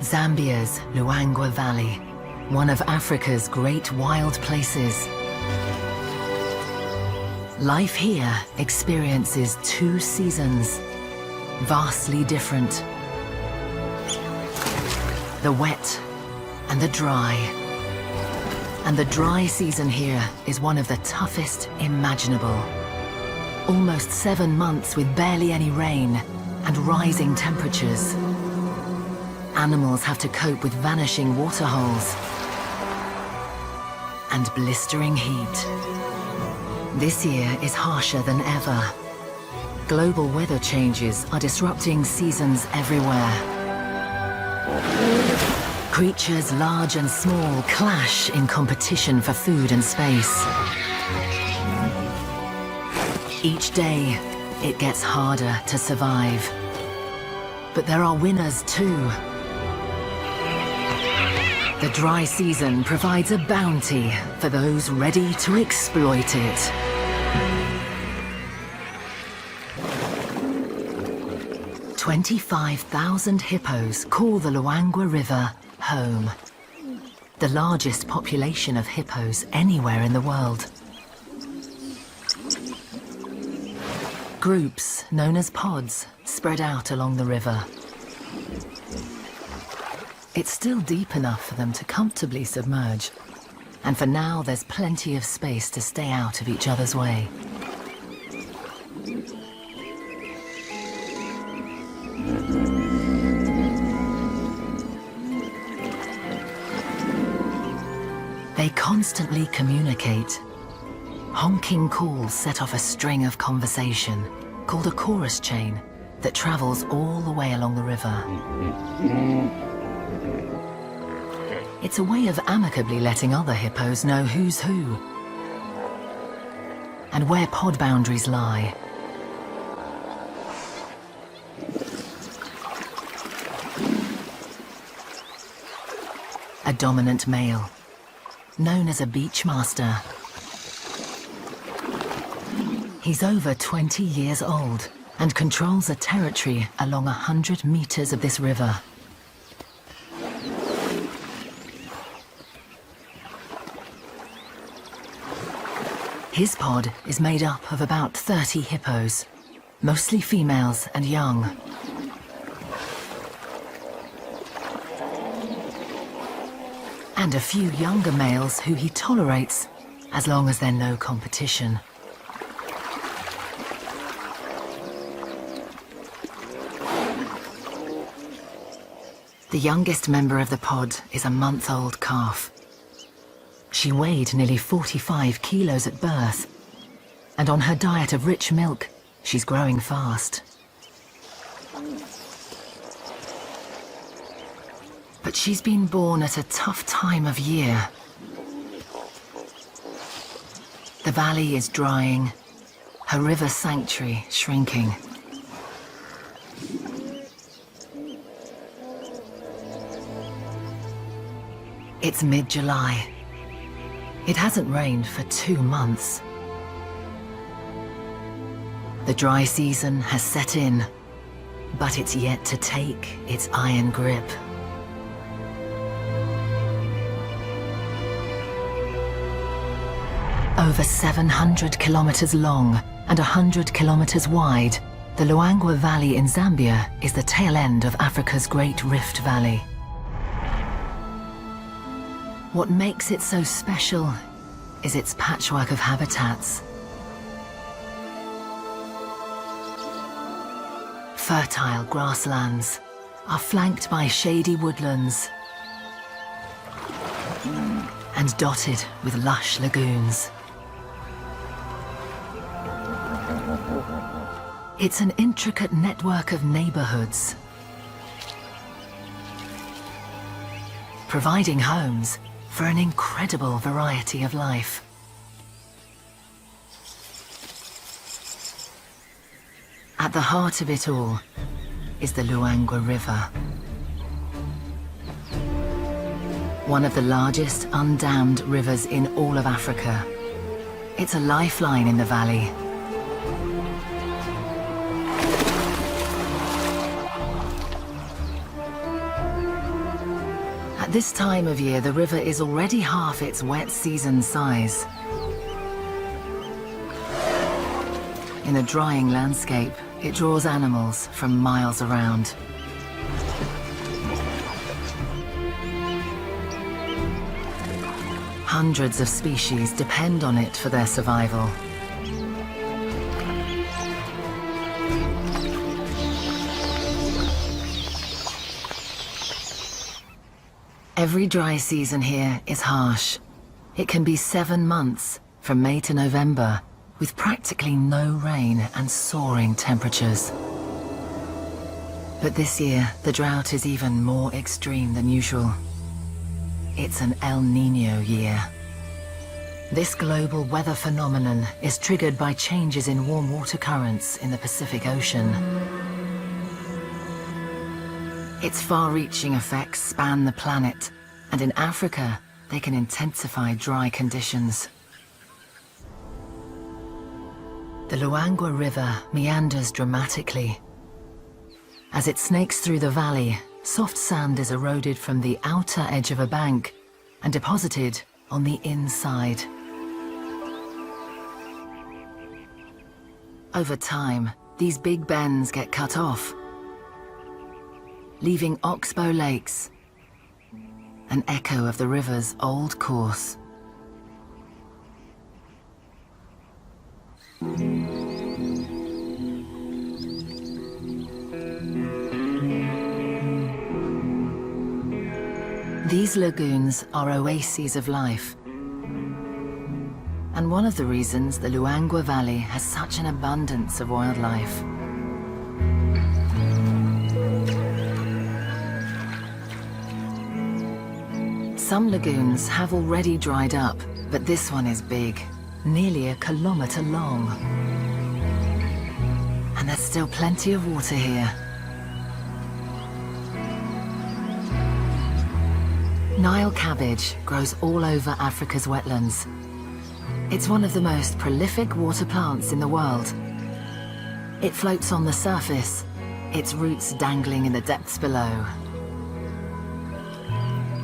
Zambia's Luangwa Valley, one of Africa's great wild places. Life here experiences two seasons, vastly different. The wet and the dry. And the dry season here is one of the toughest imaginable. Almost 7 months with barely any rain and rising temperatures. Animals have to cope with vanishing waterholes and blistering heat. This year is harsher than ever. Global weather changes are disrupting seasons everywhere. Creatures large and small clash in competition for food and space. Each day, it gets harder to survive. But there are winners too. The dry season provides a bounty for those ready to exploit it. "25,000 hippos call the Luangwa River home. The largest population of hippos anywhere in the world. Groups, known as pods, spread out along the river. It's still deep enough for them to comfortably submerge, and for now there's plenty of space to stay out of each other's way. They constantly communicate. Honking calls set off a string of conversation, called a chorus chain, that travels all the way along the river. It's a way of amicably letting other hippos know who's who and where pod boundaries lie. A dominant male, known as a beachmaster. He's over 20 years old and controls a territory along 100 meters of this river. His pod is made up of about 30 hippos, mostly females and young. And a few younger males who he tolerates, as long as they're no competition. The youngest member of the pod is a month-old calf. She weighed nearly 45 kilos at birth, and on her diet of rich milk, she's growing fast. But she's been born at a tough time of year. The valley is drying, her river sanctuary shrinking. It's mid-July. It hasn't rained for 2 months. The dry season has set in, but it's yet to take its iron grip. Over 700 kilometers long and 100 kilometers wide, the Luangwa Valley in Zambia is the tail end of Africa's Great Rift Valley. What makes it so special is its patchwork of habitats. Fertile grasslands are flanked by shady woodlands and dotted with lush lagoons. It's an intricate network of neighborhoods, providing homes for an incredible variety of life. At the heart of it all is the Luangwa River, one of the largest undammed rivers in all of Africa. It's a lifeline in the valley. At this time of year, the river is already half its wet season size. In a drying landscape, it draws animals from miles around. Hundreds of species depend on it for their survival. Every dry season here is harsh. It can be 7 months, from May to November, with practically no rain and soaring temperatures. But this year, the drought is even more extreme than usual. It's an El Niño year. This global weather phenomenon is triggered by changes in warm water currents in the Pacific Ocean. Its far-reaching effects span the planet, and in Africa, they can intensify dry conditions. The Luangwa River meanders dramatically. As it snakes through the valley, soft sand is eroded from the outer edge of a bank and deposited on the inside. Over time, these big bends get cut off, leaving oxbow lakes, an echo of the river's old course. These lagoons are oases of life, and one of the reasons the Luangwa Valley has such an abundance of wildlife. Some lagoons have already dried up, but this one is big, nearly 1 kilometer long. And there's still plenty of water here. Nile cabbage grows all over Africa's wetlands. It's one of the most prolific water plants in the world. It floats on the surface, its roots dangling in the depths below.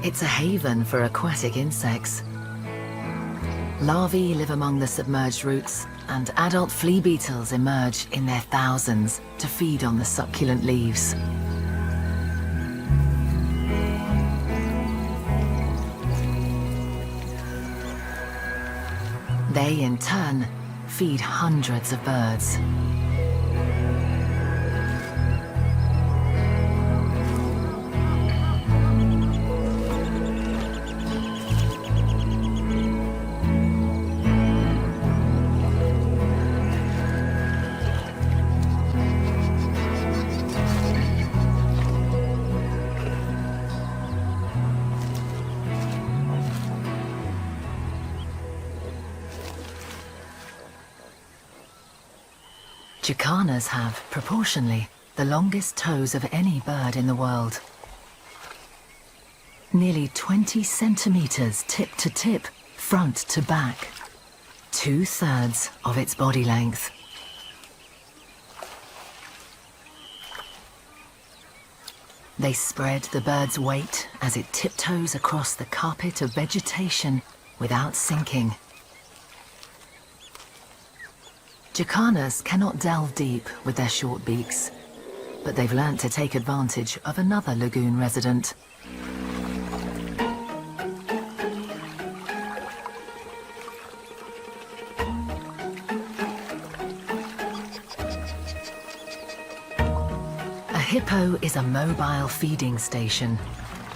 It's a haven for aquatic insects. Larvae live among the submerged roots, and adult flea beetles emerge in their thousands to feed on the succulent leaves. They, in turn, feed hundreds of birds. Jacanas have, proportionally, the longest toes of any bird in the world. Nearly 20 centimeters tip to tip, front to back. 2/3 of its body length. They spread the bird's weight as it tiptoes across the carpet of vegetation without sinking. Jacanas cannot delve deep with their short beaks, but they've learnt to take advantage of another lagoon resident. A hippo is a mobile feeding station.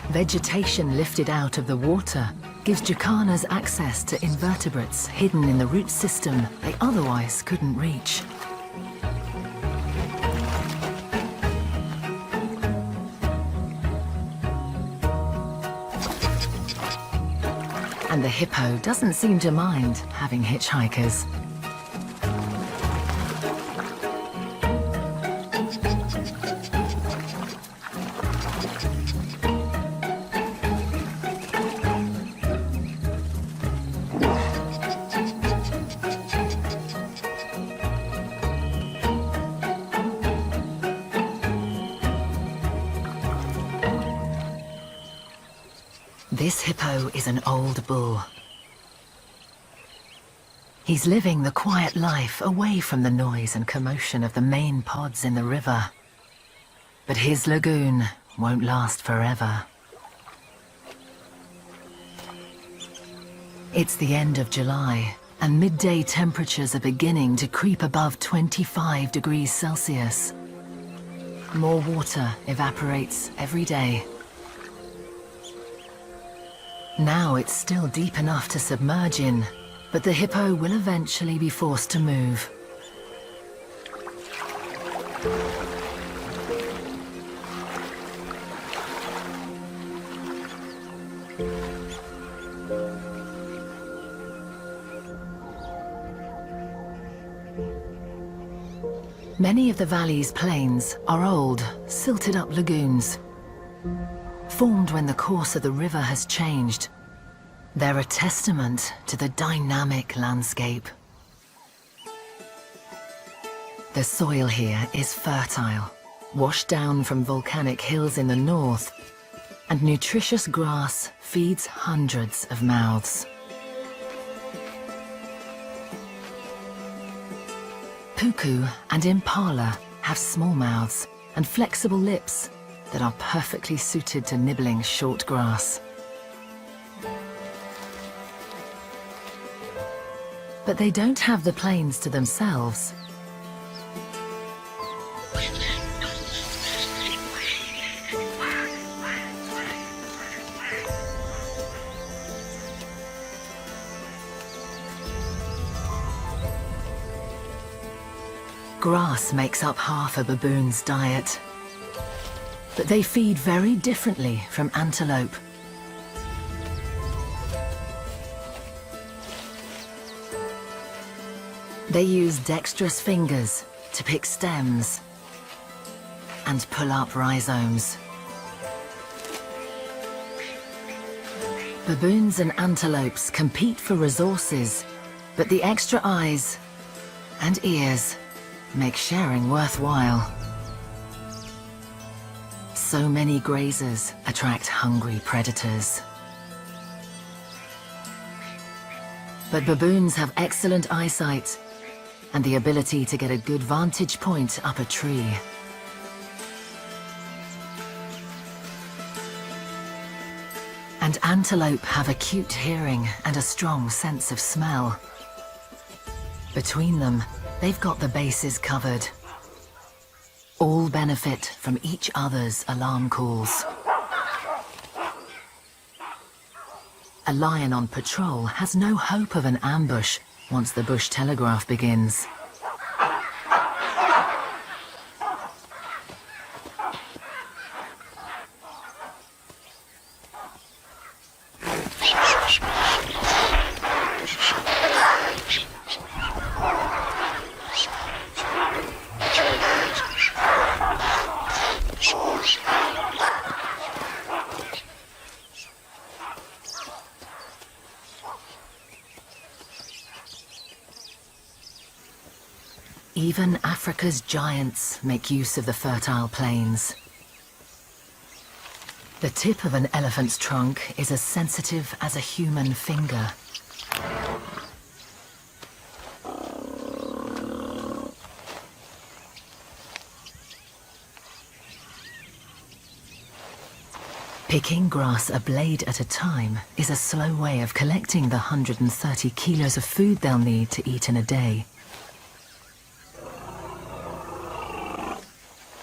Vegetation lifted out of the water gives jacanas access to invertebrates hidden in the root system they otherwise couldn't reach. And the hippo doesn't seem to mind having hitchhikers. This hippo is an old bull. He's living the quiet life away from the noise and commotion of the main pods in the river. But his lagoon won't last forever. It's the end of July, and midday temperatures are beginning to creep above 25 degrees Celsius. More water evaporates every day. Now it's still deep enough to submerge in, but the hippo will eventually be forced to move. Many of the valley's plains are old, silted-up lagoons, formed when the course of the river has changed. They're a testament to the dynamic landscape. The soil here is fertile, washed down from volcanic hills in the north, and nutritious grass feeds hundreds of mouths. Puku and impala have small mouths and flexible lips that are perfectly suited to nibbling short grass. But they don't have the plains to themselves. Grass makes up half a baboon's diet, but they feed very differently from antelope. They use dexterous fingers to pick stems and pull up rhizomes. Baboons and antelopes compete for resources, but the extra eyes and ears make sharing worthwhile. So many grazers attract hungry predators. But baboons have excellent eyesight and the ability to get a good vantage point up a tree. And antelope have acute hearing and a strong sense of smell. Between them, they've got the bases covered. All benefit from each other's alarm calls. A lion on patrol has no hope of an ambush once the bush telegraph begins. Even Africa's giants make use of the fertile plains. The tip of an elephant's trunk is as sensitive as a human finger. Picking grass a blade at a time is a slow way of collecting the 130 kilos of food they'll need to eat in a day.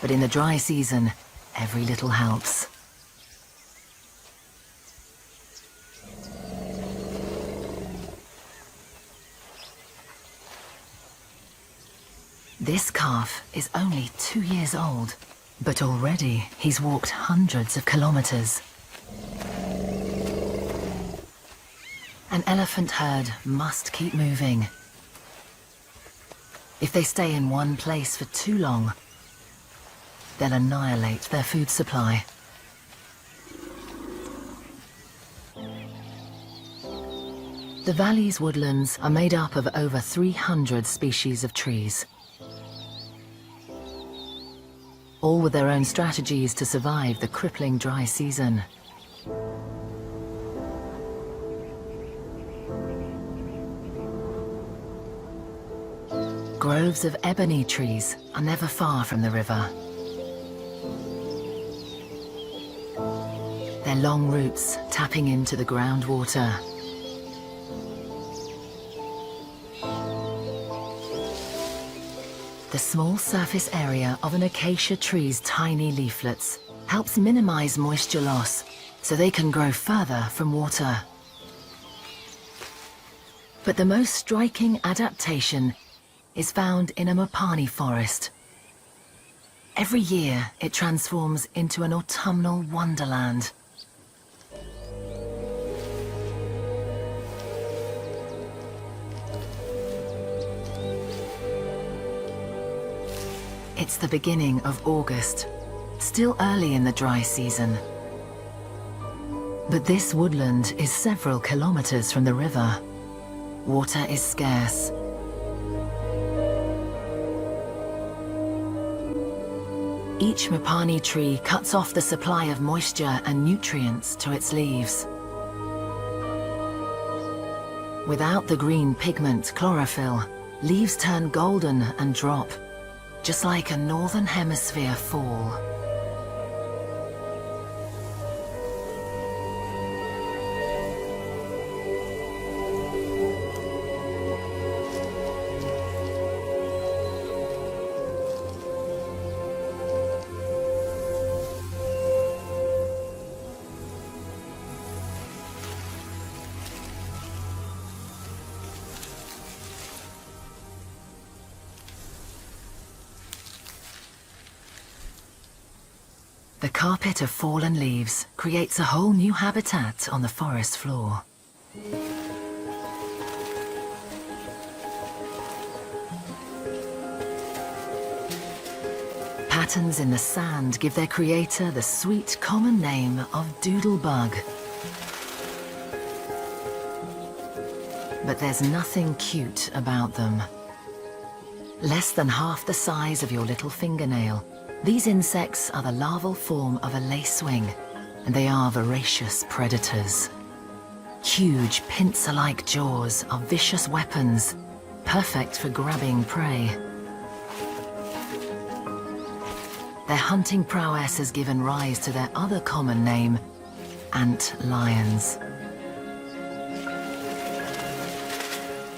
But in the dry season, every little helps. This calf is only 2 years old, but already he's walked hundreds of kilometers. An elephant herd must keep moving. If they stay in one place for too long, they'll annihilate their food supply. The valley's woodlands are made up of over 300 species of trees, all with their own strategies to survive the crippling dry season. Groves of ebony trees are never far from the river. Their long roots tapping into the groundwater. The small surface area of an acacia tree's tiny leaflets helps minimize moisture loss so they can grow further from water. But the most striking adaptation is found in a Mopani forest. Every year it transforms into an autumnal wonderland. It's the beginning of August, still early in the dry season. But this woodland is several kilometers from the river. Water is scarce. Each Mopani tree cuts off the supply of moisture and nutrients to its leaves. Without the green pigment chlorophyll, leaves turn golden and drop, just like a northern hemisphere fall. The carpet of fallen leaves creates a whole new habitat on the forest floor. Patterns in the sand give their creator the sweet common name of doodlebug. But there's nothing cute about them. Less than half the size of your little fingernail, these insects are the larval form of a lacewing, and they are voracious predators. Huge pincer-like jaws are vicious weapons, perfect for grabbing prey. Their hunting prowess has given rise to their other common name, ant lions.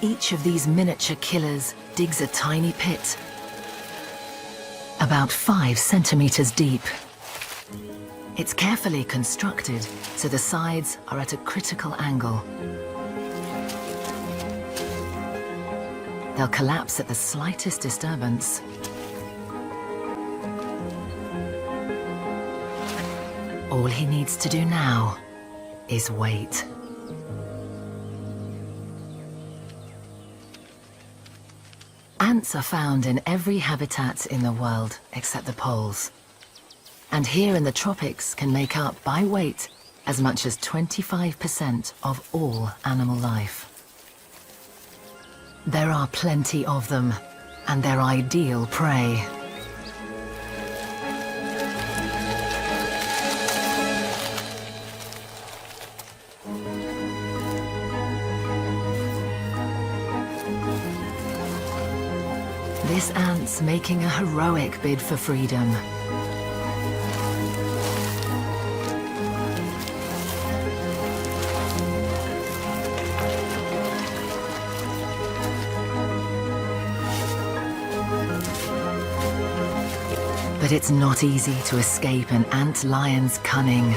Each of these miniature killers digs a tiny pit, about 5 centimeters deep. It's carefully constructed so the sides are at a critical angle. They'll collapse at the slightest disturbance. All he needs to do now is wait. Ants are found in every habitat in the world except the poles. And here in the tropics can make up by weight as much as 25% of all animal life. There are plenty of them, and they're ideal prey. This ant's making a heroic bid for freedom. But it's not easy to escape an ant lion's cunning.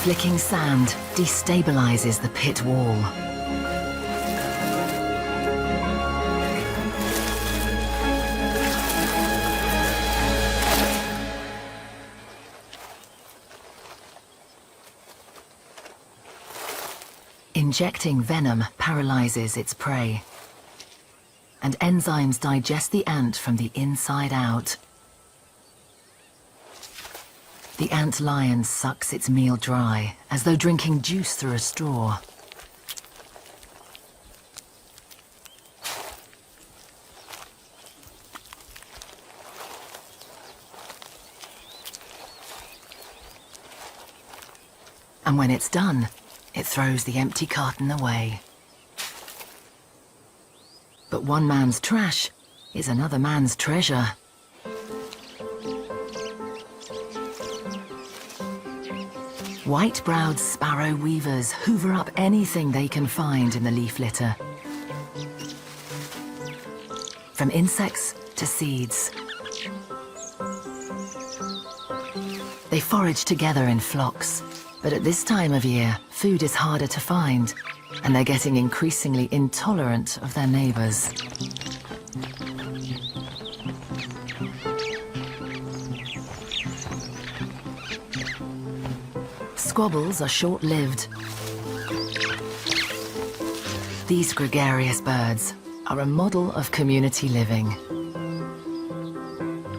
Flicking sand destabilizes the pit wall. Injecting venom paralyzes its prey, and enzymes digest the ant from the inside out. The ant lion sucks its meal dry, as though drinking juice through a straw. And when it's done, it throws the empty carton away. But one man's trash is another man's treasure. White-browed sparrow weavers hoover up anything they can find in the leaf litter. From insects to seeds. They forage together in flocks, but at this time of year, food is harder to find, and they're getting increasingly intolerant of their neighbors. Squabbles are short-lived. These gregarious birds are a model of community living.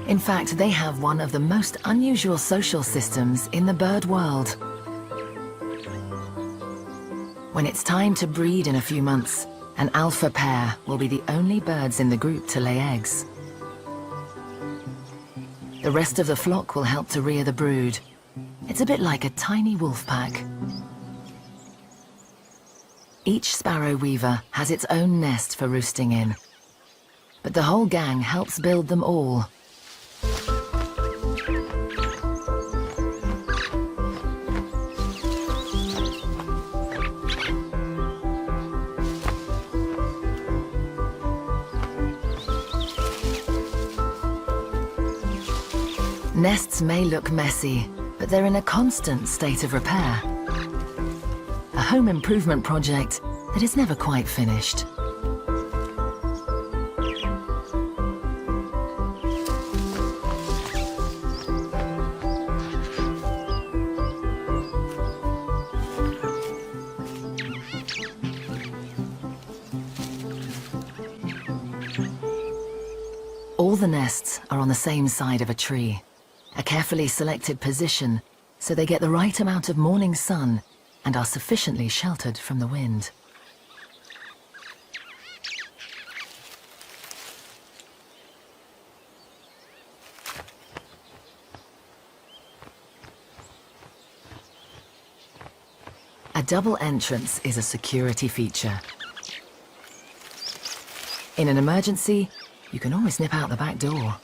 In fact, they have one of the most unusual social systems in the bird world. When it's time to breed in a few months, an alpha pair will be the only birds in the group to lay eggs. The rest of the flock will help to rear the brood. It's a bit like a tiny wolf pack. Each sparrow weaver has its own nest for roosting in, but the whole gang helps build them all. Nests may look messy, but they're in a constant state of repair. A home improvement project that is never quite finished. All the nests are on the same side of a tree. A carefully selected position so they get the right amount of morning sun and are sufficiently sheltered from the wind. A double entrance is a security feature. In an emergency, you can always nip out the back door.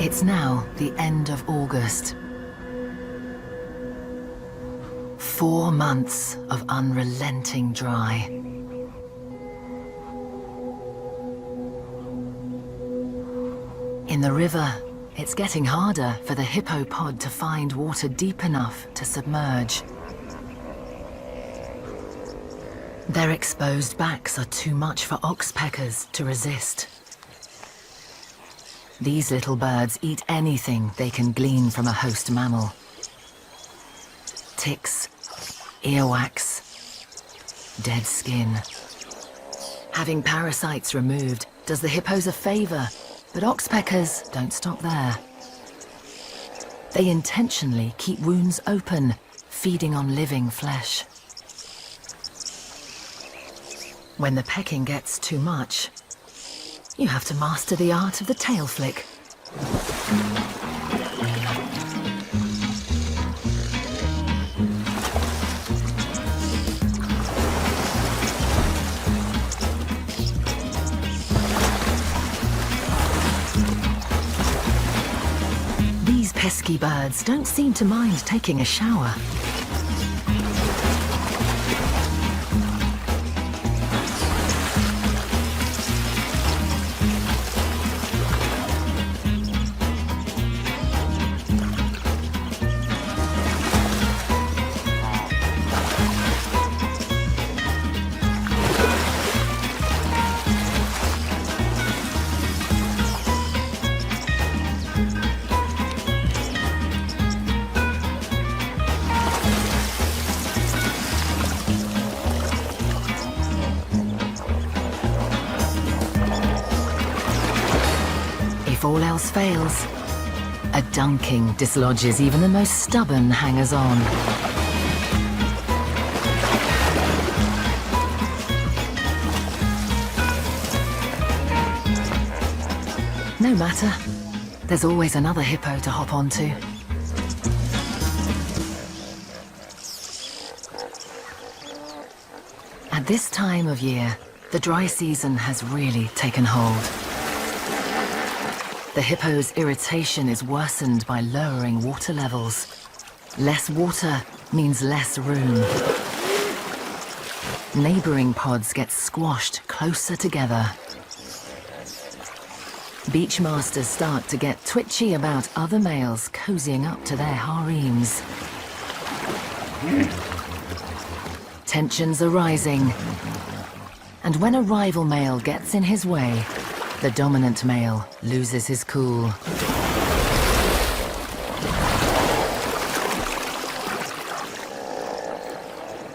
It's now the end of August. 4 months of unrelenting dry. In the river, it's getting harder for the hippo pod to find water deep enough to submerge. Their exposed backs are too much for oxpeckers to resist. These little birds eat anything they can glean from a host mammal. Ticks, earwax, dead skin. Having parasites removed does the hippos a favor, but oxpeckers don't stop there. They intentionally keep wounds open, feeding on living flesh. When the pecking gets too much, you have to master the art of the tail flick. These pesky birds don't seem to mind taking a shower. If all else fails, a dunking dislodges even the most stubborn hangers-on. No matter. There's always another hippo to hop onto. At this time of year, the dry season has really taken hold. The hippo's irritation is worsened by lowering water levels. Less water means less room. Neighboring pods get squashed closer together. Beach masters start to get twitchy about other males cozying up to their harems. Tensions are rising. And when a rival male gets in his way, the dominant male loses his cool.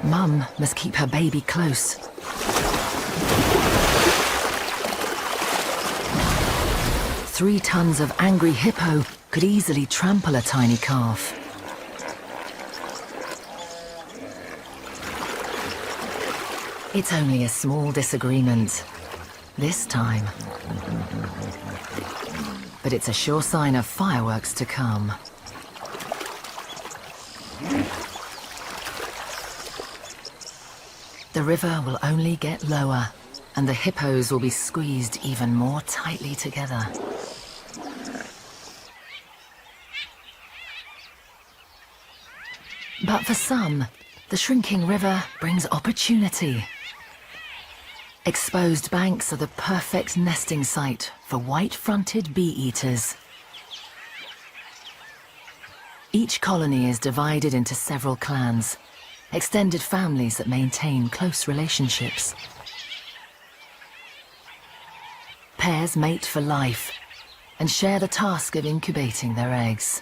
Mum must keep her baby close. Three tons of angry hippo could easily trample a tiny calf. It's only a small disagreement, this time. But it's a sure sign of fireworks to come. The river will only get lower, and the hippos will be squeezed even more tightly together. But for some, the shrinking river brings opportunity. Exposed banks are the perfect nesting site for white-fronted bee-eaters. Each colony is divided into several clans, extended families that maintain close relationships. Pairs mate for life and share the task of incubating their eggs.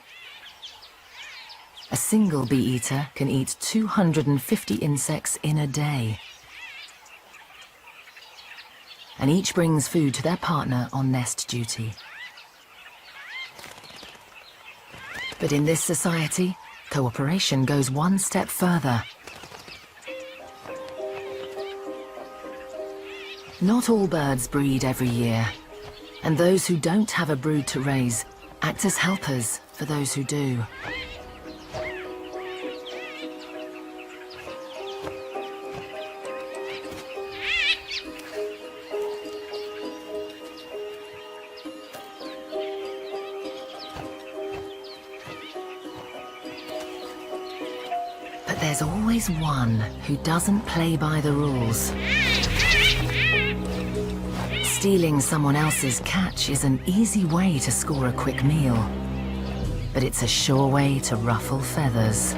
A single bee-eater can eat 250 insects in a day. And each brings food to their partner on nest duty. But in this society, cooperation goes one step further. Not all birds breed every year, and those who don't have a brood to raise act as helpers for those who do. But there's always one who doesn't play by the rules. Stealing someone else's catch is an easy way to score a quick meal, but it's a sure way to ruffle feathers.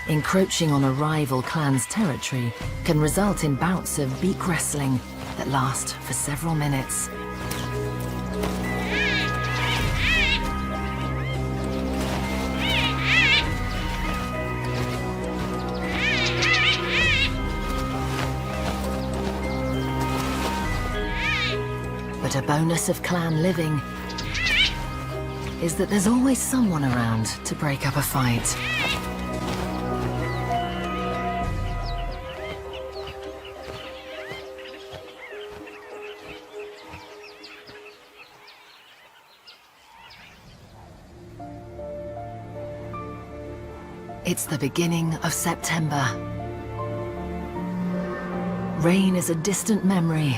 Encroaching on a rival clan's territory can result in bouts of beak wrestling that last for several minutes. But a bonus of clan living is that there's always someone around to break up a fight. It's the beginning of September. Rain is a distant memory.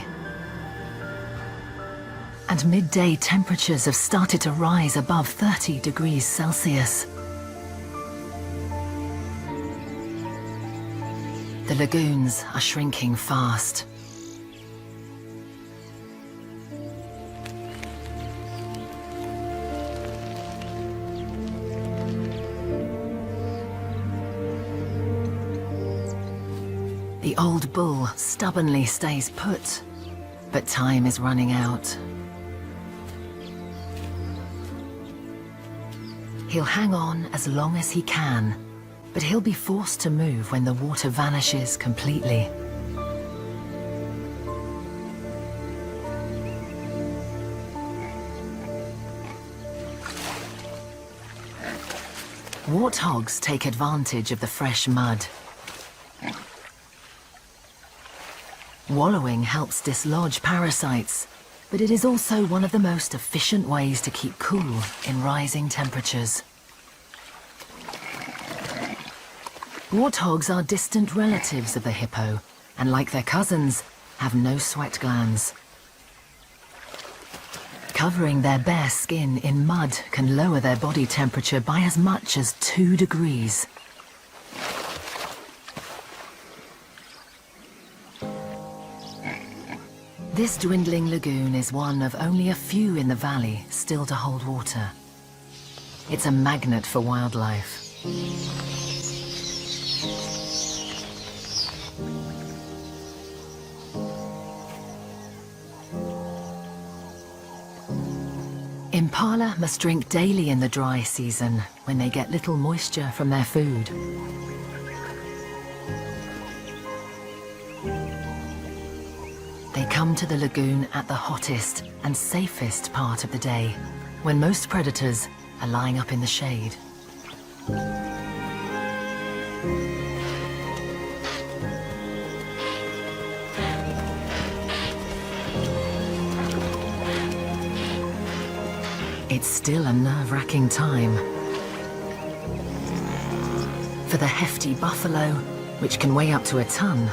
And midday temperatures have started to rise above 30 degrees Celsius. The lagoons are shrinking fast. The old bull stubbornly stays put, but time is running out. He'll hang on as long as he can, but he'll be forced to move when the water vanishes completely. Warthogs take advantage of the fresh mud. Wallowing helps dislodge parasites, but it is also one of the most efficient ways to keep cool in rising temperatures. Warthogs are distant relatives of the hippo, and like their cousins, have no sweat glands. Covering their bare skin in mud can lower their body temperature by as much as 2 degrees. This dwindling lagoon is one of only a few in the valley still to hold water. It's a magnet for wildlife. Impala must drink daily in the dry season when they get little moisture from their food. They come to the lagoon at the hottest and safest part of the day, when most predators are lying up in the shade. It's still a nerve-wracking time. For the hefty buffalo, which can weigh up to a ton,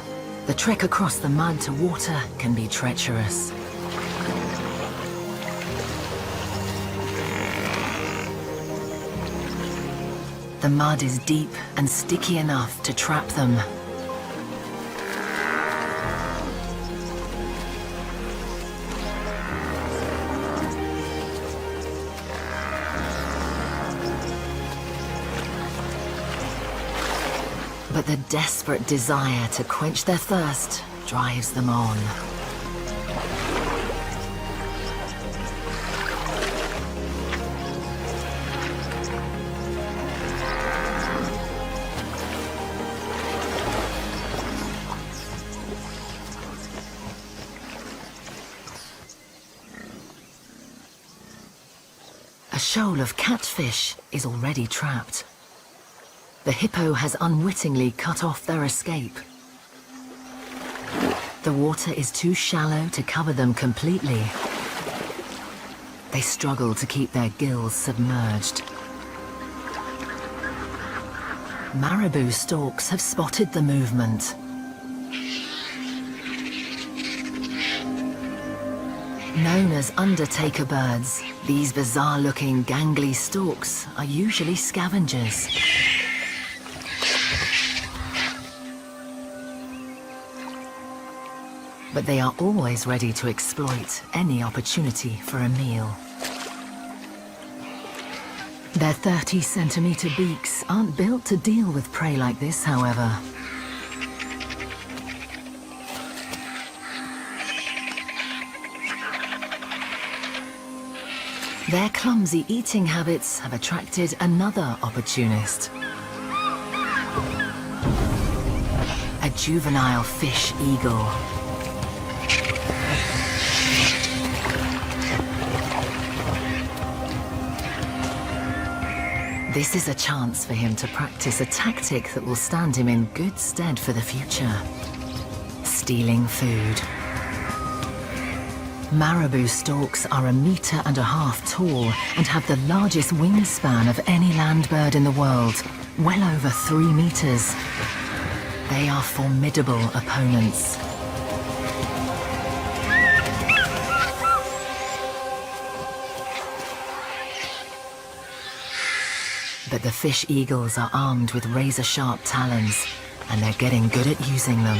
the trek across the mud to water can be treacherous. The mud is deep and sticky enough to trap them. But the desperate desire to quench their thirst drives them on. A shoal of catfish is already trapped. The hippo has unwittingly cut off their escape. The water is too shallow to cover them completely. They struggle to keep their gills submerged. Marabou storks have spotted the movement. Known as undertaker birds, these bizarre-looking gangly storks are usually scavengers. But they are always ready to exploit any opportunity for a meal. Their 30-centimeter beaks aren't built to deal with prey like this, however. Their clumsy eating habits have attracted another opportunist. A juvenile fish eagle. This is a chance for him to practice a tactic that will stand him in good stead for the future. Stealing food. Marabou storks are 1.5 meters tall and have the largest wingspan of any land bird in the world, well over 3 meters. They are formidable opponents. But the fish eagles are armed with razor-sharp talons, and they're getting good at using them.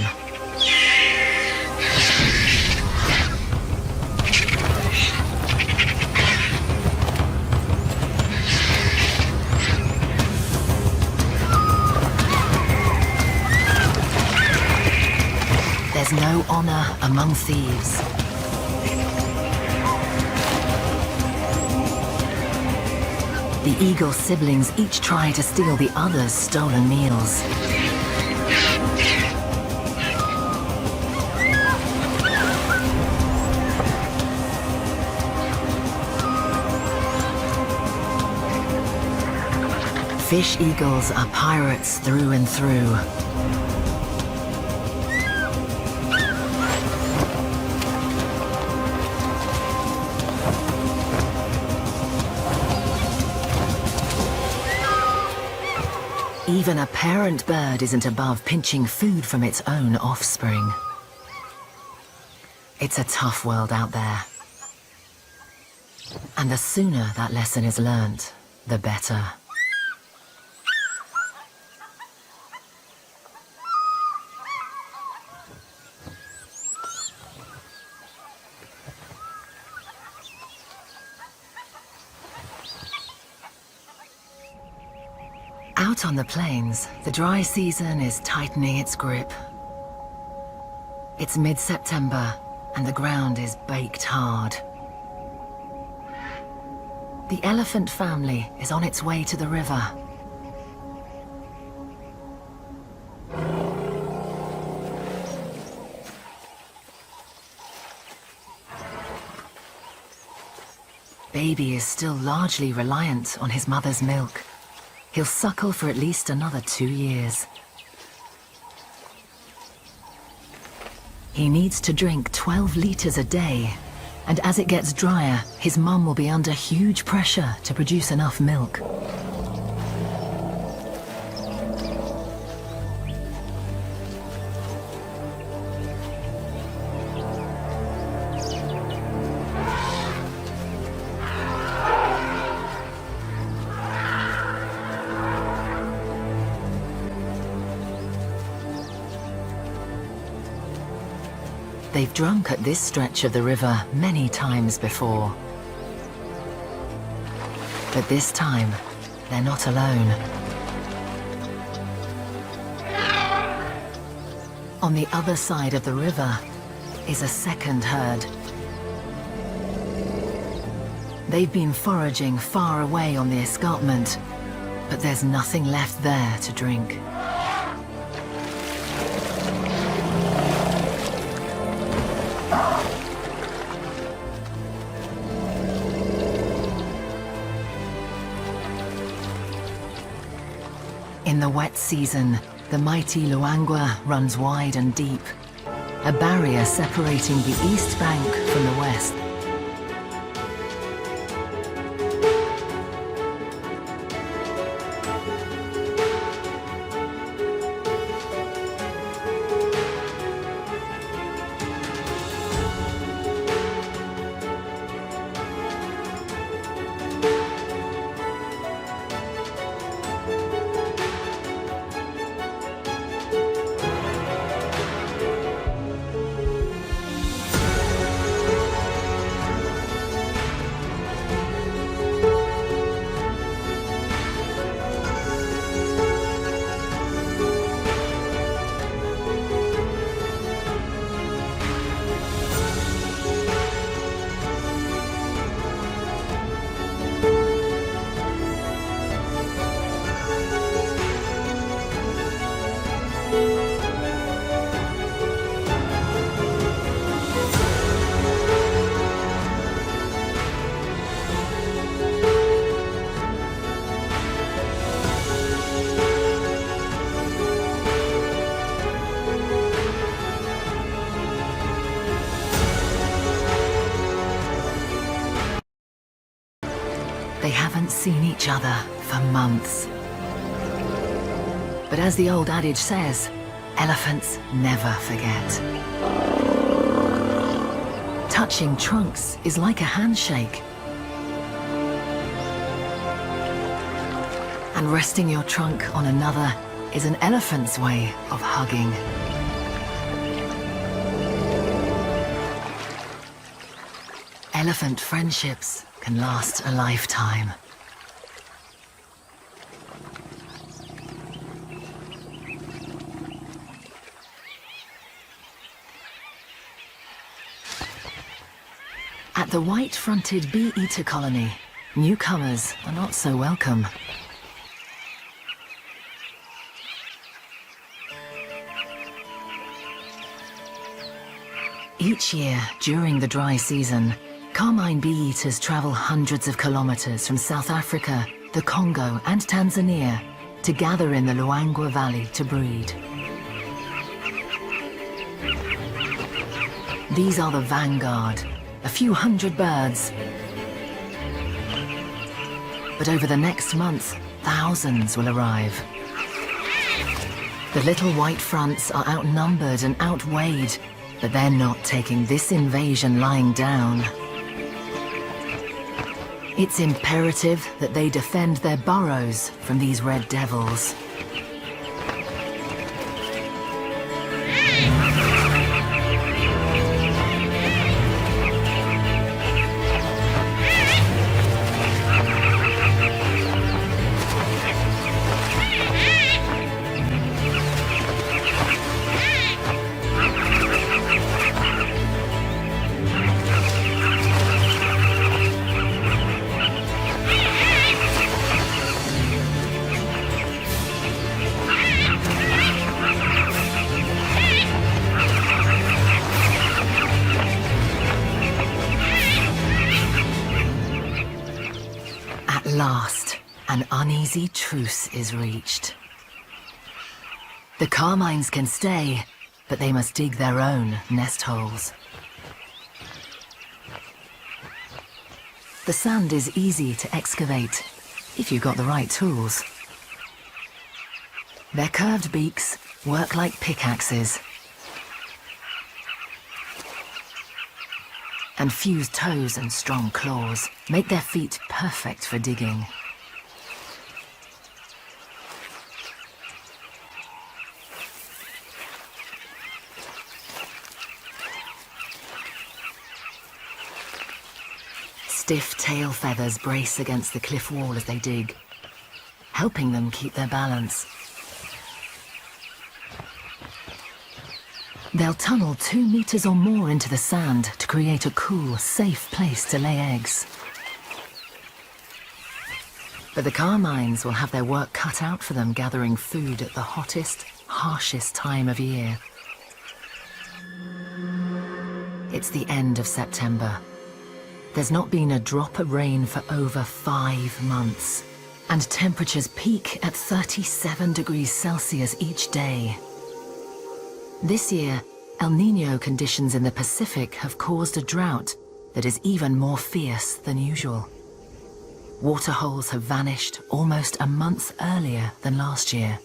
There's no honor among thieves. The eagle's siblings each try to steal the other's stolen meals. Fish eagles are pirates through and through. Even a parent bird isn't above pinching food from its own offspring. It's a tough world out there. And the sooner that lesson is learnt, the better. Out on the plains, the dry season is tightening its grip. It's mid-September, and the ground is baked hard. The elephant family is on its way to the river. Baby is still largely reliant on his mother's milk. He'll suckle for at least another 2 years. He needs to drink 12 liters a day, and as it gets drier, his mum will be under huge pressure to produce enough milk. They've drunk at this stretch of the river many times before. But this time, they're not alone. On the other side of the river is a second herd. They've been foraging far away on the escarpment, but there's nothing left there to drink. In the wet season, the mighty Luangwa runs wide and deep, a barrier separating the east bank from the west. They haven't seen each other for months. But as the old adage says, elephants never forget. Touching trunks is like a handshake. And resting your trunk on another is an elephant's way of hugging. Elephant friendships can last a lifetime. At the white-fronted bee-eater colony, Newcomers are not so welcome. Each year, during the dry season, carmine bee-eaters travel hundreds of kilometers from South Africa, the Congo and Tanzania to gather in the Luangwa Valley to breed. These are the vanguard, a few hundred birds. But over the next month, thousands will arrive. The little white fronts are outnumbered and outweighed, but they're not taking this invasion lying down. It's imperative that they defend their burrows from these red devils. At last, an uneasy truce is reached. The carmines can stay, but they must dig their own nest holes. The sand is easy to excavate if you've got the right tools. Their curved beaks work like pickaxes, and fused toes and strong claws make their feet perfect for digging. Stiff tail feathers brace against the cliff wall as they dig, helping them keep their balance. They'll tunnel 2 meters or more into the sand to create a cool, safe place to lay eggs. But the carmines will have their work cut out for them gathering food at the hottest, harshest time of year. It's the end of September. There's not been a drop of rain for over 5 months, and temperatures peak at 37 degrees Celsius each day. This year, El Niño conditions in the Pacific have caused a drought that is even more fierce than usual. Waterholes have vanished almost a month earlier than last year.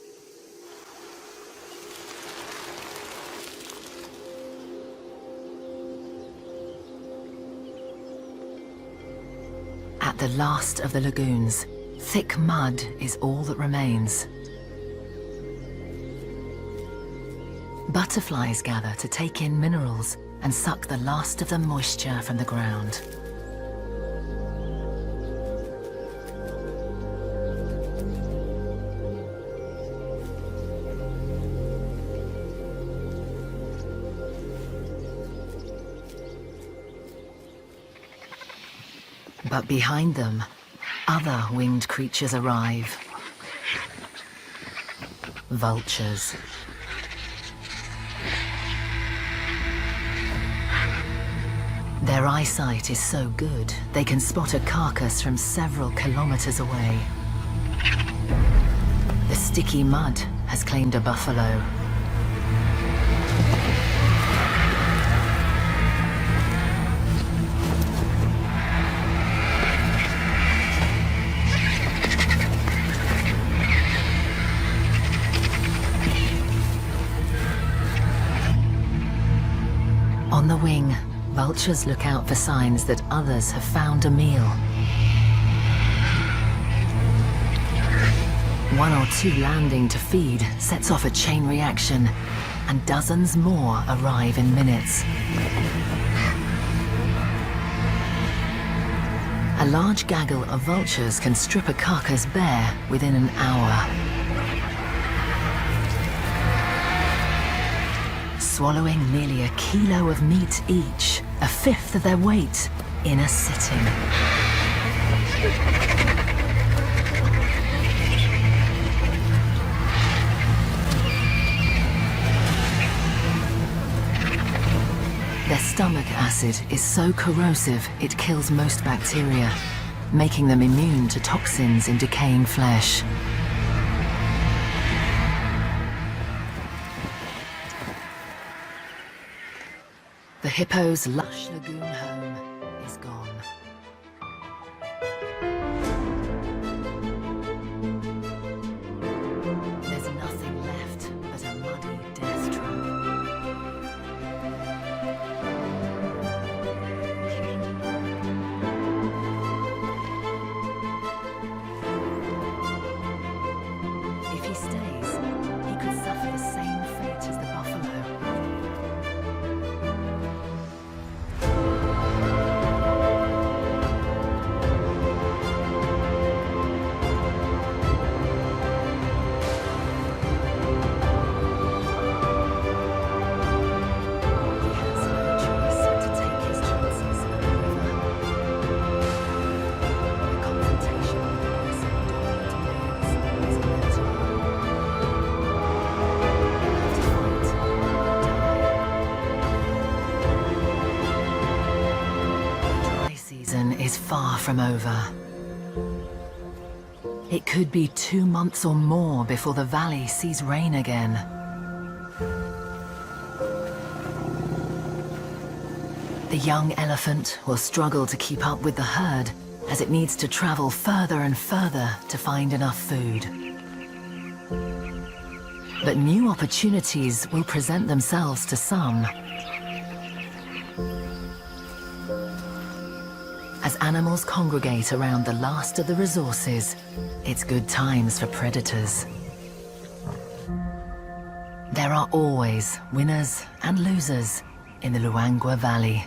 At the last of the lagoons, thick mud is all that remains. Butterflies gather to take in minerals and suck the last of the moisture from the ground. But behind them, other winged creatures arrive. Vultures. Their eyesight is so good, they can spot a carcass from several kilometers away. The sticky mud has claimed a buffalo. On the wing, vultures look out for signs that others have found a meal. 1 or 2 landing to feed sets off a chain reaction, and dozens more arrive in minutes. A large gaggle of vultures can strip a carcass bare within an hour. Swallowing nearly 1 kilo of meat each, 1/5 of their weight, in a sitting. Their stomach acid is so corrosive it kills most bacteria, making them immune to toxins in decaying flesh. The hippo's lush lagoon home is gone. There's nothing left but a muddy death trap. If he stays, he could suffer the same fate as the buffalo. Is far from over. It could be 2 months or more before the valley sees rain again. The young elephant will struggle to keep up with the herd as it needs to travel further and further to find enough food. But new opportunities will present themselves to some. As animals congregate around the last of the resources, it's good times for predators. There are always winners and losers in the Luangwa Valley.